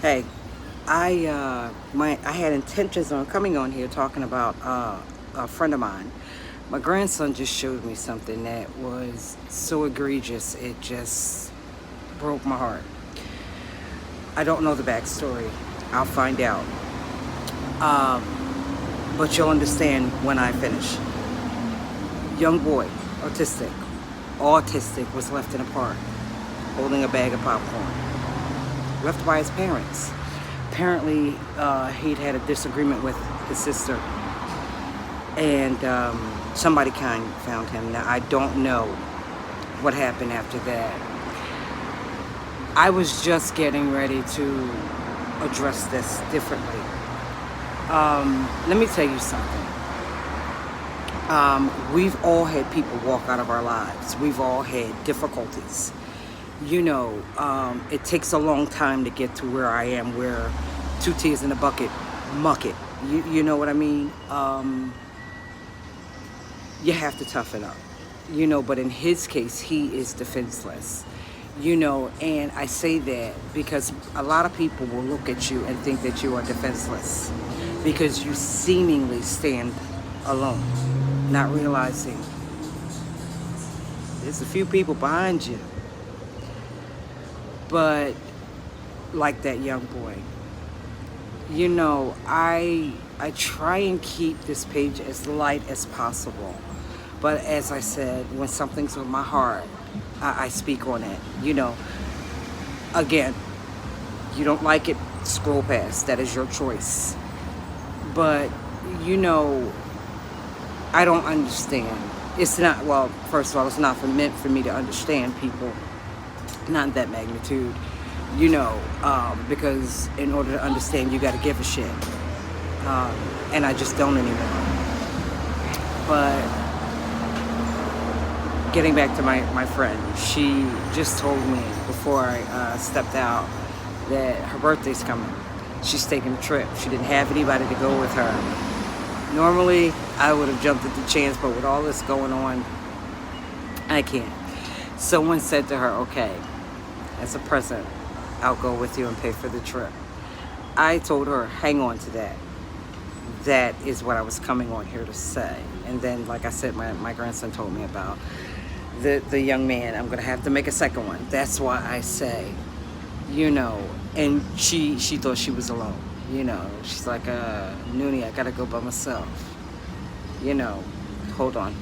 Hey, I had intentions on coming on here talking about a friend of mine. My grandson just showed me something that was so egregious it just broke my heart. I don't know the backstory. I'll find out. Um, but you'll understand when I finish. Young boy, autistic, was left in a park holding a bag of popcorn, left by his parents. Apparently, he'd had a disagreement with his sister, and somebody kind found him. Now, I don't know what happened after that. I was just getting ready to address this differently. Let me tell you something. We've all had people walk out of our lives. We've all had difficulties. It takes a long time to get to where I am, where two tears in a bucket, muck it. You know what I mean? You have to toughen up. But in his case, he is defenseless. And I say that because a lot of people will look at you and think that you are defenseless because you seemingly stand alone, not realizing there's a few people behind you. But like that young boy, I try and keep this page as light as possible. But as I said, when something's on my heart, I speak on it. Again, you don't like it, scroll past. That is your choice. But I don't understand. It's not, well, first of all, it's not meant for me to understand people, not that magnitude, because in order to understand, you got to give a shit. And I just don't anymore. But getting back to my friend, she just told me before I stepped out that her birthday's coming. She's taking a trip. She didn't have anybody to go with her. Normally, I would have jumped at the chance, but with all this going on, I can't. Someone said to her, okay, as a present, I'll go with you and pay for the trip. I told her, hang on to that. That is what I was coming on here to say. And then, like I said, my grandson told me about the young man. I'm going to have to make a second one. That's why I say, and she thought she was alone. She's like, Noonie, I got to go by myself. Hold on.